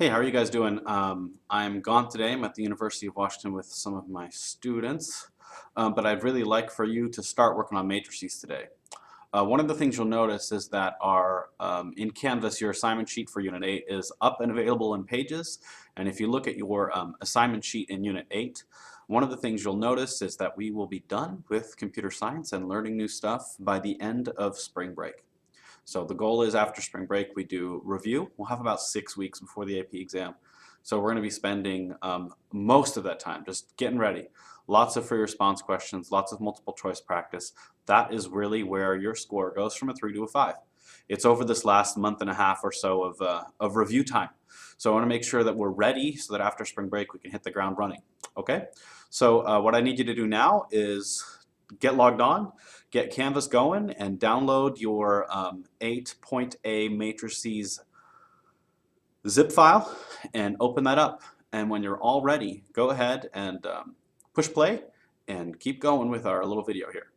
Hey, how are you guys doing? I'm gone today. I'm at the University of Washington with some of my students, but I'd really like for you to start working on matrices today. One of the things you'll notice is that in Canvas, your assignment sheet for Unit 8 is up and available in Pages. And if you look at your assignment sheet in Unit 8, one of the things you'll notice is that we will be done with computer science and learning new stuff by the end of spring break. So the goal is after spring break, we do review. We'll have about 6 weeks before the AP exam. So we're going to be spending most of that time just getting ready. Lots of free response questions, lots of multiple choice practice. That is really where your score goes from a 3 to a 5. It's over this last month and a half or so of review time. So I want to make sure that we're ready so that after spring break we can hit the ground running. Okay? So what I need you to do now is get logged on, get Canvas going, and download your 8.A matrices zip file and open that up. And when you're all ready, go ahead and push play and keep going with our little video here.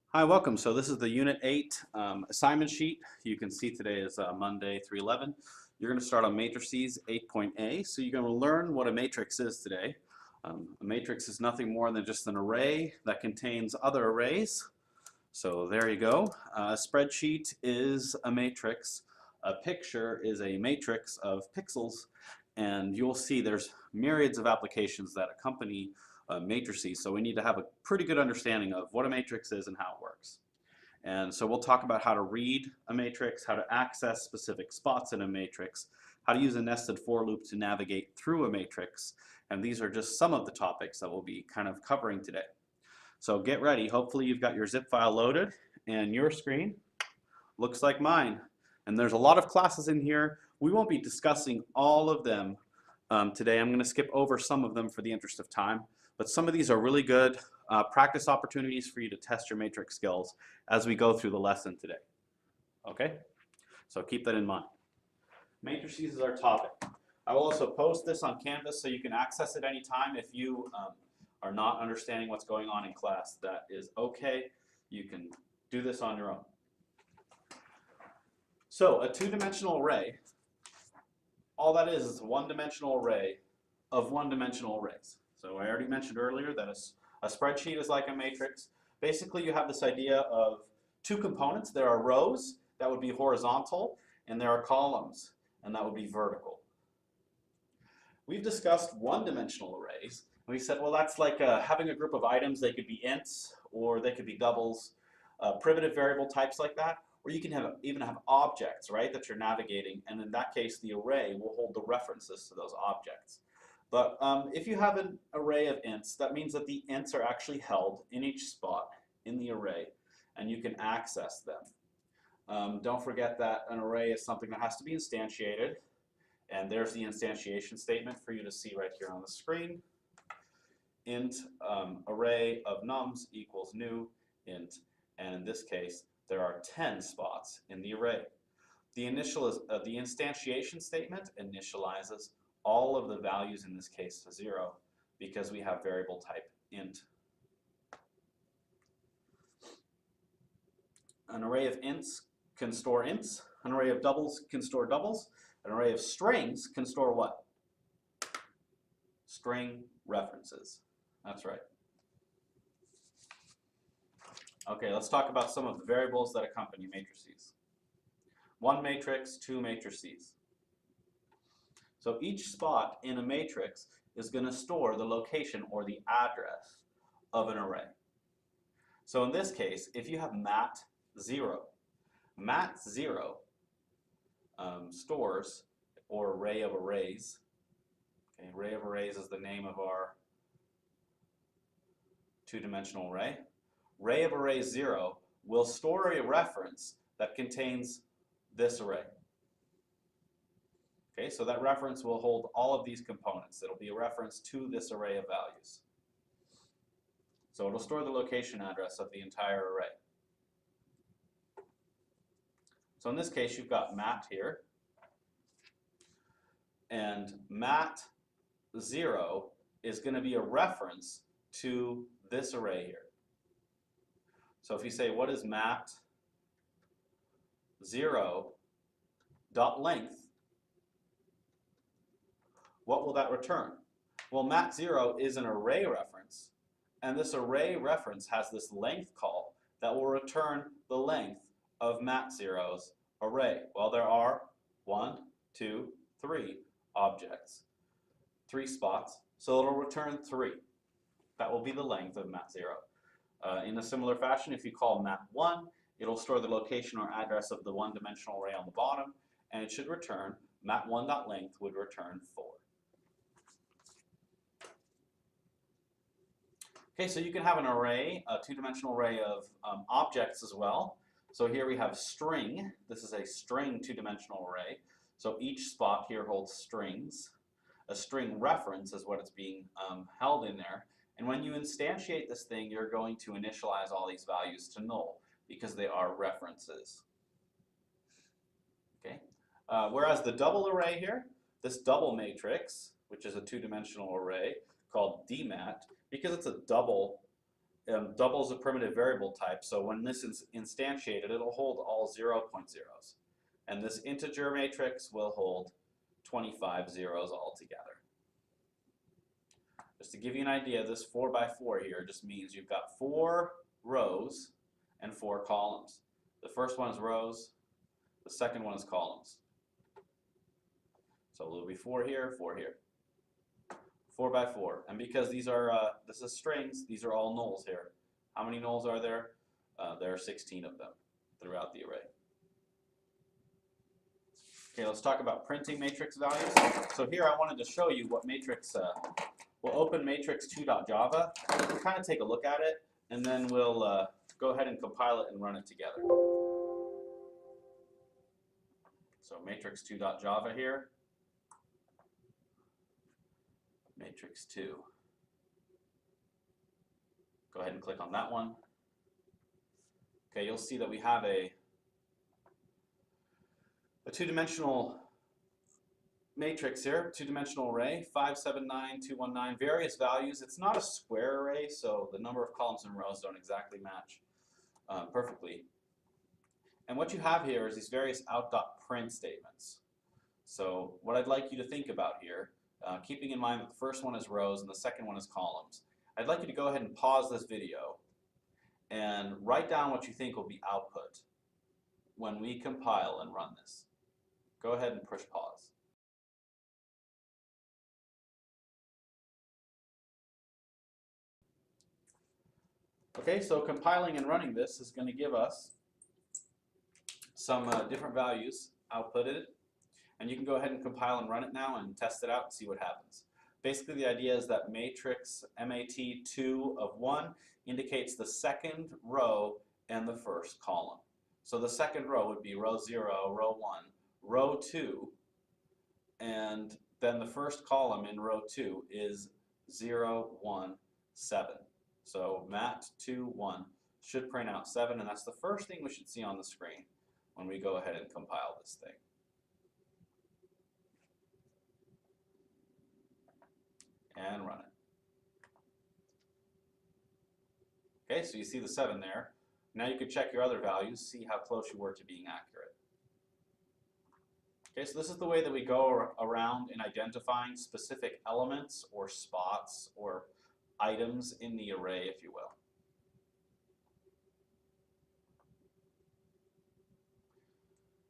Hi, welcome. So this is the Unit 8 assignment sheet. You can see today is Monday, 3/11. You're going to start on matrices 8.A. So you're going to learn what a matrix is today. A matrix is nothing more than just an array that contains other arrays. So there you go. A spreadsheet is a matrix. A picture is a matrix of pixels. And you'll see there's myriads of applications that accompany matrices. So we need to have a pretty good understanding of what a matrix is and how it works. And so we'll talk about how to read a matrix, how to access specific spots in a matrix, how to use a nested for loop to navigate through a matrix. And these are just some of the topics that we'll be kind of covering today. So get ready. Hopefully you've got your zip file loaded and your screen looks like mine. And there's a lot of classes in here. We won't be discussing all of them today. I'm going to skip over some of them for the interest of time. But some of these are really good practice opportunities for you to test your matrix skills as we go through the lesson today. Okay? So keep that in mind. Matrices is our topic. I will also post this on Canvas so you can access it anytime if you are not understanding what's going on in class. That is okay. You can do this on your own. So a two-dimensional array, all that is a one-dimensional array of one-dimensional arrays. So I already mentioned earlier that a spreadsheet is like a matrix. Basically, you have this idea of two components. There are rows that would be horizontal, and there are columns, and that would be vertical. We've discussed one-dimensional arrays. We said, well, that's like having a group of items. They could be ints, or they could be doubles, primitive variable types like that, or you can even have objects, right, that you're navigating, and in that case, the array will hold the references to those objects. But if you have an array of ints, that means that the ints are actually held in each spot in the array, and you can access them. Don't forget that an array is something that has to be instantiated, and there's the instantiation statement for you to see right here on the screen. Int array of nums equals new int, and in this case, there are 10 spots in the array. The instantiation statement initializes all of the values in this case to 0 because we have variable type int. An array of ints can store ints. An array of doubles can store doubles. An array of strings can store what? String references. That's right. Okay, let's talk about some of the variables that accompany matrices. One matrix, two matrices. So each spot in a matrix is going to store the location or the address of an array. So in this case, if you have mat0, mat0 stores, or array of arrays. Okay, array of arrays is the name of our two-dimensional array. Array of arrays 0 will store a reference that contains this array. Okay, so that reference will hold all of these components. It'll be a reference to this array of values. So it'll store the location address of the entire array. So in this case, you've got mat here, and mat0 is going to be a reference to this array here. So if you say, what is mat 0 dot length, what will that return? Well, mat 0 is an array reference, and this array reference has this length call that will return the length of mat 0's array. Well, there are 1, 2, 3 objects, 3 spots, so it'll return 3. That will be the length of mat 0. In a similar fashion, if you call mat 1, it'll store the location or address of the one-dimensional array on the bottom, and it should return mat1.length would return 4. Okay, so you can have an array, a two-dimensional array of objects as well. So here we have string. This is a string two-dimensional array. So each spot here holds strings. A string reference is what it's being held in there. And when you instantiate this thing, you're going to initialize all these values to null because they are references. Okay. Whereas the double array here, this double matrix, which is a two-dimensional array called dmat, because it's a double, double is a primitive variable type, so when this is instantiated, it'll hold all 0.0s. And this integer matrix will hold 25 zeros altogether. Just to give you an idea, this 4 by 4 here just means you've got 4 rows and 4 columns. The first one is rows, the second one is columns. So there'll be 4 here, 4 here. 4 by 4, and because these are this is strings, these are all nulls here. How many nulls are there? There are 16 of them throughout the array. Okay, let's talk about printing matrix values. So here I wanted to show you what matrix. We'll open matrix2.java. We'll kind of take a look at it, and then we'll go ahead and compile it and run it together. So matrix2.java here. Matrix 2. Go ahead and click on that one. Okay, you'll see that we have a two-dimensional matrix here, two-dimensional array, 5, 7, 9, 2, 1, 9, various values. It's not a square array, so the number of columns and rows don't exactly match perfectly. And what you have here is these various out.print statements. So what I'd like you to think about here, keeping in mind that the first one is rows and the second one is columns, I'd like you to go ahead and pause this video and write down what you think will be output when we compile and run this. Go ahead and push pause. Okay, so compiling and running this is going to give us some different values outputted. And you can go ahead and compile and run it now and test it out and see what happens. Basically, the idea is that matrix MAT2 of 1 indicates the second row and the first column. So the second row would be row 0, row 1, row 2, and then the first column in row 2 is 0, 1, 7. So mat2, 1 should print out 7, and that's the first thing we should see on the screen when we go ahead and compile this thing. And run it. Okay, so you see the 7 there. Now you can check your other values, see how close you were to being accurate. Okay, so this is the way that we go around in identifying specific elements or spots or items in the array, if you will.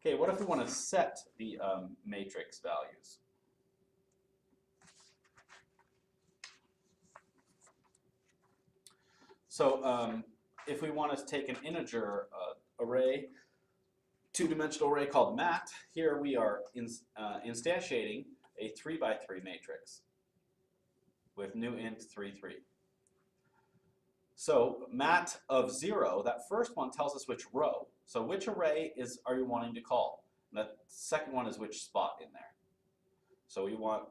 Okay, what if we want to set the matrix values? So if we want to take an integer array, two-dimensional array called mat, here we are instantiating a 3 by 3 matrix with new int 3, 3. So mat of 0, that first one tells us which row. So which array are you wanting to call? And that second one is which spot in there. So we want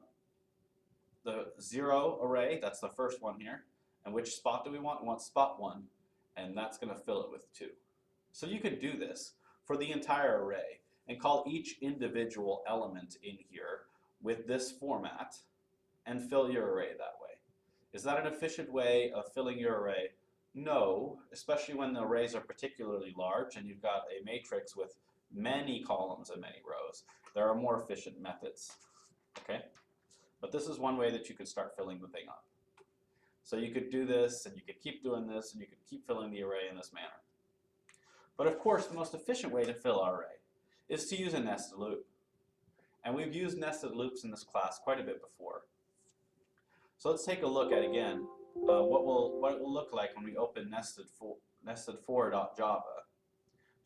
the 0 array, that's the first one here. And which spot do we want? We want spot 1, and that's going to fill it with 2. So you could do this for the entire array and call each individual element in here with this format and fill your array that way. Is that an efficient way of filling your array No, especially when the arrays are particularly large and you've got a matrix with many columns and many rows. There are more efficient methods, okay? But this is one way that you could start filling the thing up. So you could do this, and you could keep doing this, and you could keep filling the array in this manner. But of course, the most efficient way to fill our array is to use a nested loop. And we've used nested loops in this class quite a bit before. So let's take a look at, again, what it will look like when we open nested4.java,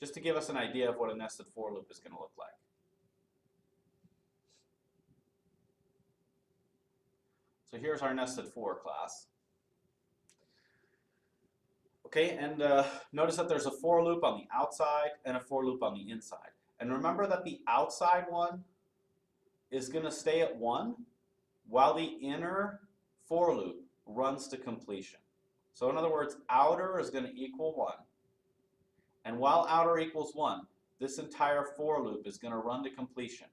just to give us an idea of what a nested for loop is going to look like. So here's our nested for class. Okay, and notice that there's a for loop on the outside and a for loop on the inside. And remember that the outside one is going to stay at 1 while the inner for loop runs to completion. So in other words, outer is going to equal 1. And while outer equals 1, this entire for loop is going to run to completion.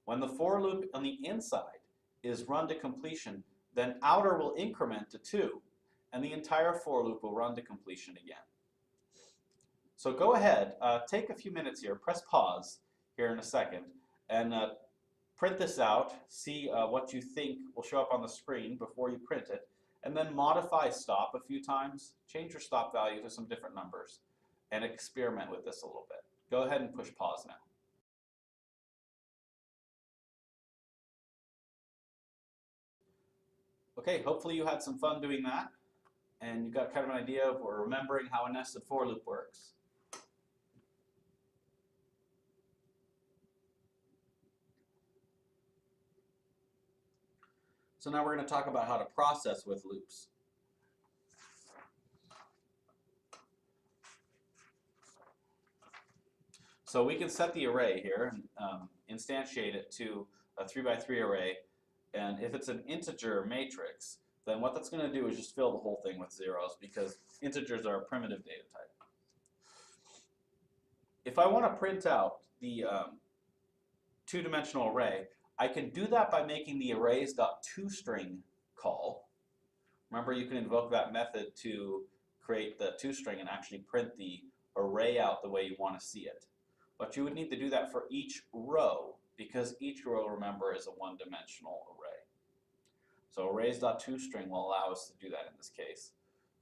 When the for loop on the inside is run to completion, then outer will increment to 2, and the entire for loop will run to completion again. So go ahead, take a few minutes here, press pause here in a second, and print this out, see what you think will show up on the screen before you print it, and then modify stop a few times, change your stop value to some different numbers, and experiment with this a little bit. Go ahead and push pause now. Okay, hopefully you had some fun doing that, and you got kind of an idea of or remembering how a nested for loop works. So now we're going to talk about how to process with loops. So we can set the array here, instantiate it to a 3x3 array, and if it's an integer matrix, then what that's going to do is just fill the whole thing with zeros because integers are a primitive data type. If I want to print out the two-dimensional array, I can do that by making the arrays.toString call. Remember, you can invoke that method to create the toString and actually print the array out the way you want to see it. But you would need to do that for each row because each row, remember, is a one-dimensional array. So arrays.toString will allow us to do that in this case.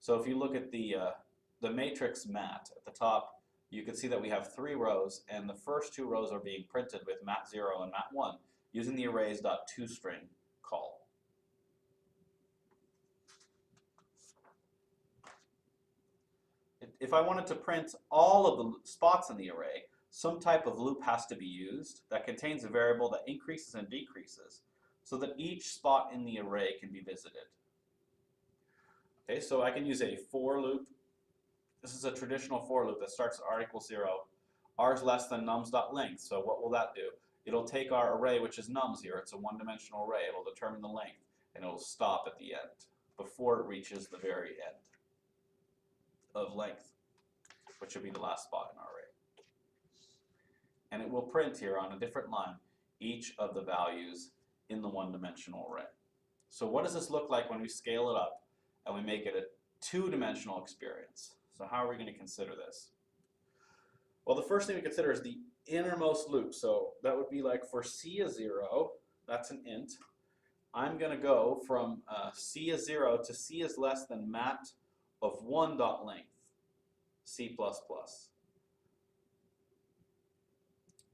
So if you look at the matrix mat at the top, you can see that we have 3 rows, and the first 2 rows are being printed with mat0 and mat1 using the arrays.toString call. If I wanted to print all of the spots in the array, some type of loop has to be used that contains a variable that increases and decreases so that each spot in the array can be visited. Okay, so I can use a for loop. This is a traditional for loop that starts at r equals 0. R is less than nums.length, so what will that do? It'll take our array, which is nums here. It's a one-dimensional array. It'll determine the length, and it'll stop at the end before it reaches the very end of length, which would be the last spot in our array. And it will print here on a different line each of the values in the one-dimensional array. So what does this look like when we scale it up and we make it a two-dimensional experience? So how are we going to consider this? Well, the first thing we consider is the innermost loop. So that would be like for c is 0, that's an int. I'm going to go from c is 0 to c is less than mat of 1.length, c++.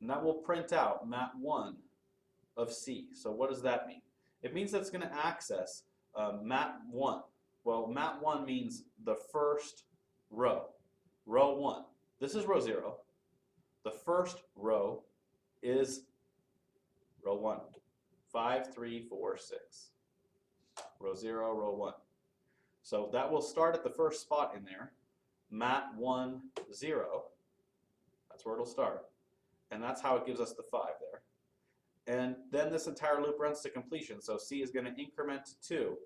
And that will print out mat1 of c. So what does that mean? It means that it's going to access mat1. Well, mat1 means the first row, row 1. This is row 0. The first row is row 1. 5, 3, 4, 6. Row 0, row 1. So that will start at the first spot in there, mat1, 0. That's where it'll start. And that's how it gives us the 5 there. And then this entire loop runs to completion. So c is going to increment to 2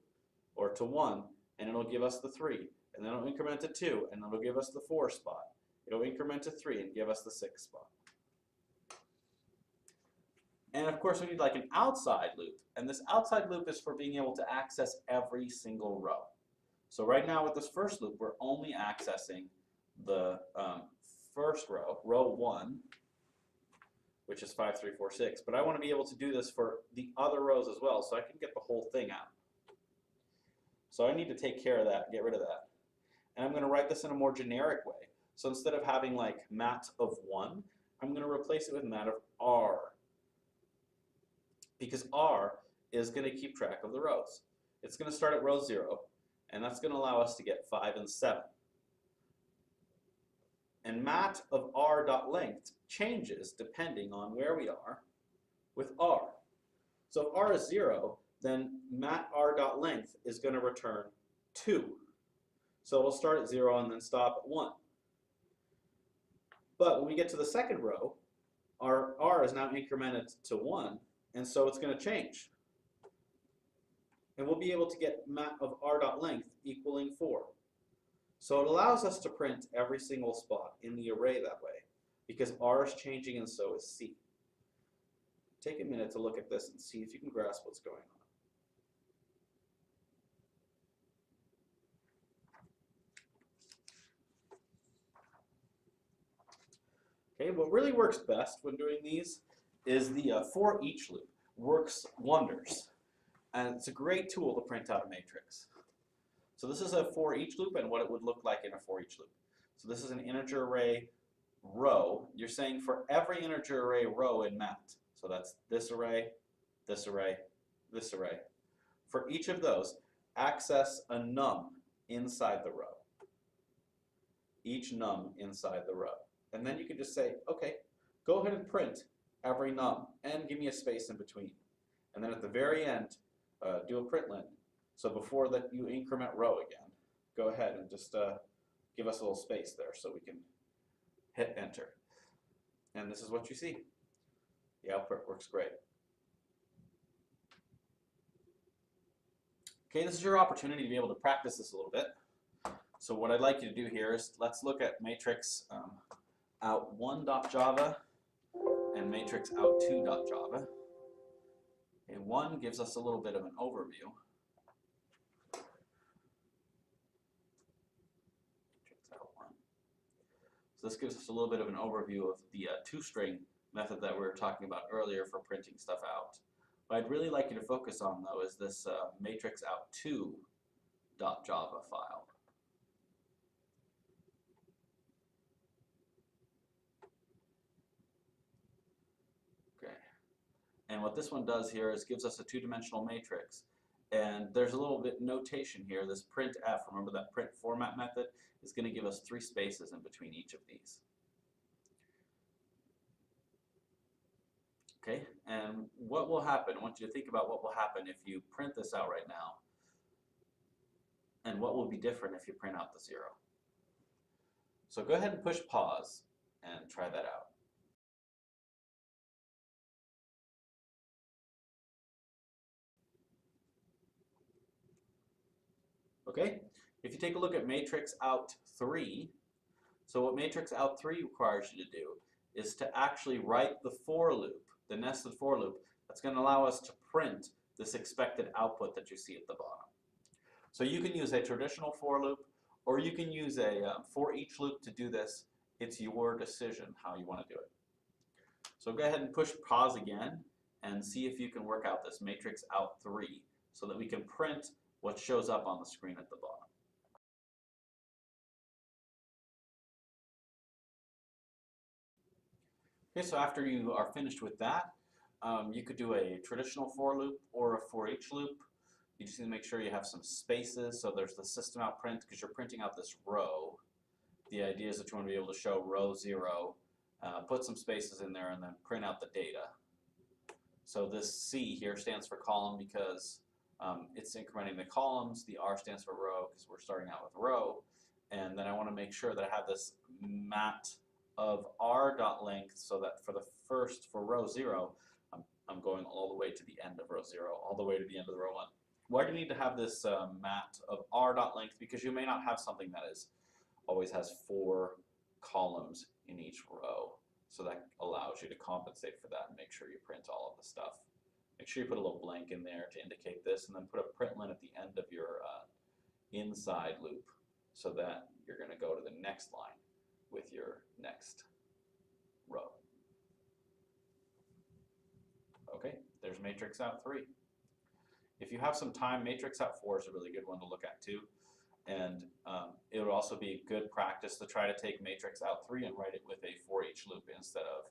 or to 1, and it'll give us the 3. And then it'll increment to 2, and it'll give us the 4 spot. It'll increment to 3 and give us the 6 spot. And of course we need like an outside loop. And this outside loop is for being able to access every single row. So right now with this first loop, we're only accessing the first row, row 1, which is 5, 3, 4, 6. But I want to be able to do this for the other rows as well, so I can get the whole thing out. So I need to take care of that, get rid of that. And I'm going to write this in a more generic way. So instead of having like mat of 1, I'm going to replace it with mat of R. Because R is going to keep track of the rows. It's going to start at row 0, and that's going to allow us to get 5 and 7. And mat of R dot length changes depending on where we are with R. So if R is 0, then mat R dot length is going to return 2. So we'll start at 0 and then stop at 1. But when we get to the second row, our R is now incremented to 1, and so it's going to change. And we'll be able to get mat of R dot length equaling 4. So it allows us to print every single spot in the array that way, because R is changing and so is C. Take a minute to look at this and see if you can grasp what's going on. Okay, what really works best when doing these is the for each loop. Works wonders. And it's a great tool to print out a matrix. So this is a for each loop and what it would look like in a for each loop. So this is an integer array row. You're saying for every integer array row in mat. So that's this array, this array, this array. For each of those, access a num inside the row. Each num inside the row. And then you can just say, okay, go ahead and print every num and give me a space in between. And then at the very end, do a println. So before that you increment row again, go ahead and just give us a little space there so we can hit enter. And this is what you see. The output works great. Okay, this is your opportunity to be able to practice this a little bit. So what I'd like you to do here is let's look at matrix out1.java and matrix out2.java. Okay, 1 gives us a little bit of an overview. So this gives us a little bit of an overview of the toString method that we were talking about earlier for printing stuff out. What I'd really like you to focus on, though, is this matrix out2.java file. Okay. And what this one does here is gives us a two-dimensional matrix. And there's a little bit notation here. This printf, remember that print format method, is going to give us 3 spaces in between each of these. Okay, and what will happen? I want you to think about what will happen if you print this out right now, and what will be different if you print out the 0. So go ahead and push pause and try that out. Okay, if you take a look at matrix out 3, so what matrix out 3 requires you to do is to actually write the for loop, the nested for loop, that's going to allow us to print this expected output that you see at the bottom. So you can use a traditional for loop, or you can use a for each loop to do this. It's your decision how you want to do it. So go ahead and push pause again and see if you can work out this matrix out 3 so that we can print what shows up on the screen at the bottom. Okay, so after you are finished with that, you could do a traditional for loop or a for each loop. You just need to make sure you have some spaces. So there's the system out print because you're printing out this row. The idea is that you want to be able to show row 0, put some spaces in there, and then print out the data. So this C here stands for column because it's incrementing the columns. The R stands for row because we're starting out with row. And then I want to make sure that I have this mat of r.length so that for row 0, I'm going all the way to the end of row 0, all the way to the end of the row 1. Why do you need to have this mat of r.length? Because you may not have something that always has 4 columns in each row. So that allows you to compensate for that and make sure you print all of the stuff. Make sure you put a little blank in there to indicate this, and then put a println at the end of your inside loop so that you're going to go to the next line with your next row. Okay, there's matrix out 3. If you have some time, matrix out 4 is a really good one to look at too. And it would also be good practice to try to take matrix out 3 and write it with a for each loop instead of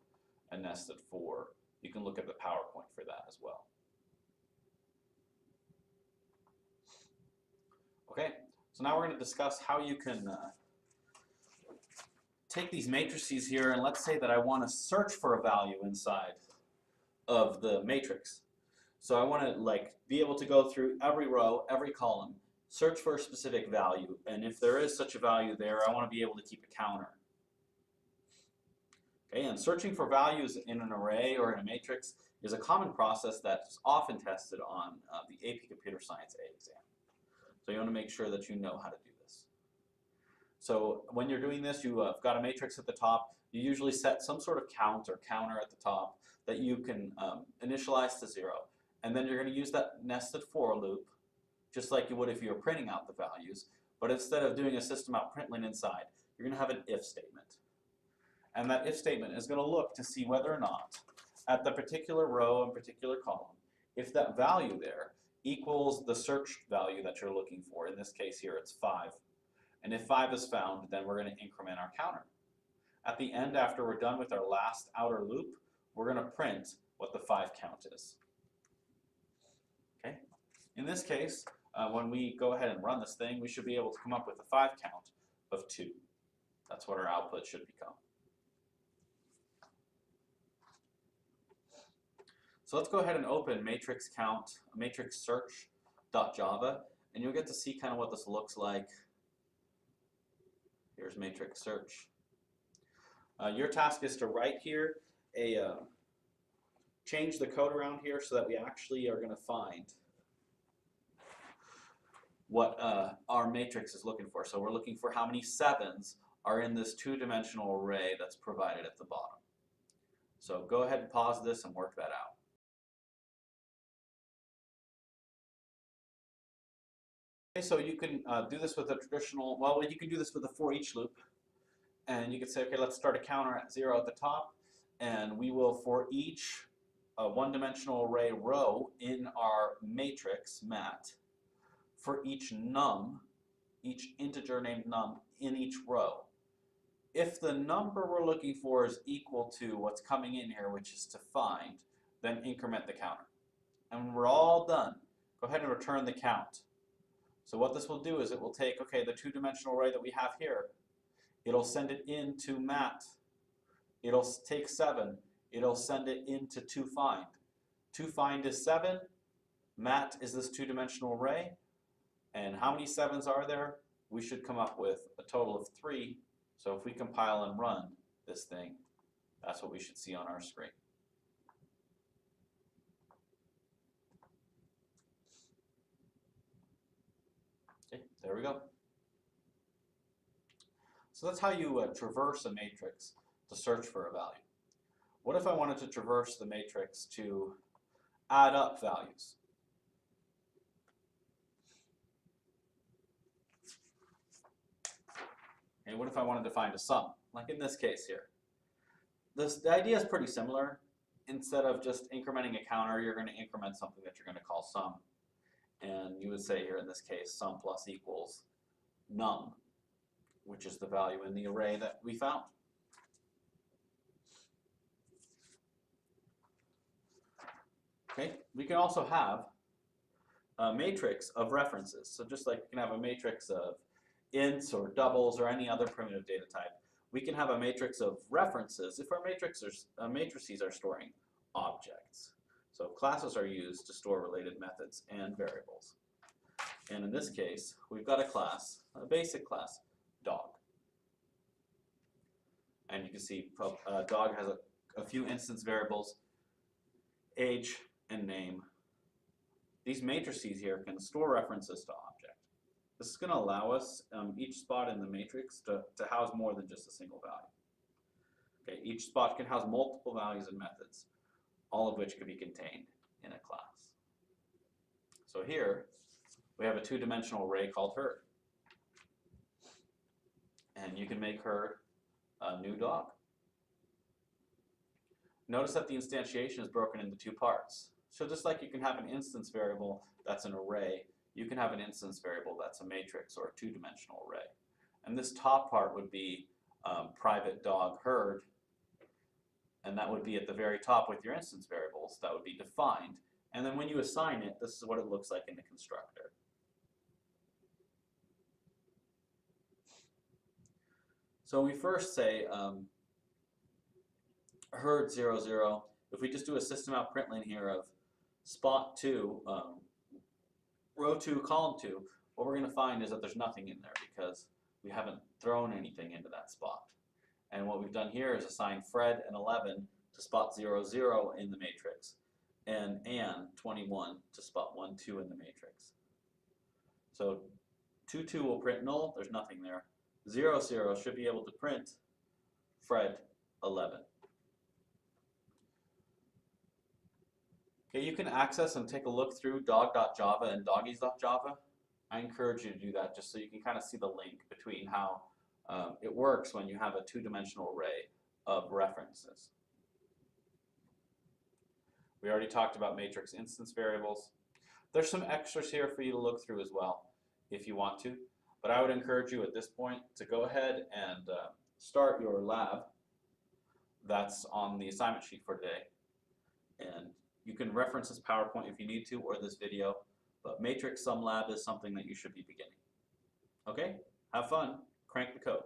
a nested for. You can look at the PowerPoint for that as well. Okay, so now we're going to discuss how you can take these matrices here, and let's say that I want to search for a value inside of the matrix. So I want to be able to go through every row, every column, search for a specific value, and if there is such a value there, I want to be able to keep a counter. Okay, and searching for values in an array or in a matrix is a common process that's often tested on the AP Computer Science A exam. So you want to make sure that you know how to do this. So when you're doing this, you've got a matrix at the top. You usually set some sort of count or counter at the top that you can initialize to 0. And then you're going to use that nested for loop, just like you would if you were printing out the values. But instead of doing a system out println inside, you're going to have an if statement. And that if statement is going to look to see whether or not at the particular row and particular column, if that value there equals the search value that you're looking for. In this case here, it's 5. And if 5 is found, then we're going to increment our counter. At the end, after we're done with our last outer loop, we're going to print what the 5 count is. Okay? In this case, when we go ahead and run this thing, we should be able to come up with a 5 count of 2. That's what our output should become. So let's go ahead and open matrix count, matrix search.java, and you'll get to see kind of what this looks like. Here's matrix search. Your task is to write here change the code around here so that we actually are going to find what our matrix is looking for. So we're looking for how many 7s are in this 2-dimensional array that's provided at the bottom. So go ahead and pause this and work that out. Okay, so you can do this with a traditional, well, you can do this with a for each loop. And you can say, okay, let's start a counter at 0 at the top, and we will for each 1-dimensional array row in our matrix mat, for each num, each integer named num in each row. If the number we're looking for is equal to what's coming in here, which is to find, then increment the counter. And when we're all done, go ahead and return the count. So what this will do is it will take, okay, the 2-dimensional array that we have here, it'll send it into mat, it'll take 7, it'll send it into toFind. toFind is 7, mat is this 2-dimensional array, and how many 7s are there? We should come up with a total of 3. So if we compile and run this thing, that's what we should see on our screen. Okay, there we go. So that's how you traverse a matrix to search for a value. What if I wanted to traverse the matrix to add up values? And what if I wanted to find a sum, like in this case here? The idea is pretty similar. Instead of just incrementing a counter, you're going to increment something that you're going to call sum. And you would say here in this case, sum plus equals num, which is the value in the array that we found. Okay, we can also have a matrix of references. So just like we can have a matrix of ints or doubles or any other primitive data type, we can have a matrix of references if our matrices are storing objects. So classes are used to store related methods and variables. And in this case, we've got a class, a basic class, dog. And you can see dog has a few instance variables, age and name. These matrices here can store references to objects. This is going to allow us each spot in the matrix to house more than just a single value. Okay, each spot can house multiple values and methods, all of which could be contained in a class. So here we have a 2-dimensional array called herd. and you can make her a new dog. Notice that the instantiation is broken into two parts. So just like you can have an instance variable that's an array, you can have an instance variable that's a matrix or a two-dimensional array. And this top part would be private dog herd, and that would be at the very top with your instance variables. That would be defined. And then when you assign it, this is what it looks like in the constructor. So we first say herd 0, 0. If we just do a system out println here of spot 2, row 2, column 2, what we're going to find is that there's nothing in there because we haven't thrown anything into that spot. And what we've done here is assign Fred and 11 to spot 0, 0 in the matrix, and Ann 21 to spot 1, 2 in the matrix. So 2, 2 will print null, there's nothing there. 0, 0 should be able to print Fred 11. Okay, you can access and take a look through dog.java and doggies.java. I encourage you to do that just so you can kind of see the link between how it works when you have a two-dimensional array of references. We already talked about matrix instance variables. There's some extras here for you to look through as well if you want to, but I would encourage you at this point to go ahead and start your lab that's on the assignment sheet for today. And you can reference this PowerPoint if you need to, or this video, but matrix sum lab is something that you should be beginning. Okay, have fun, crank the code.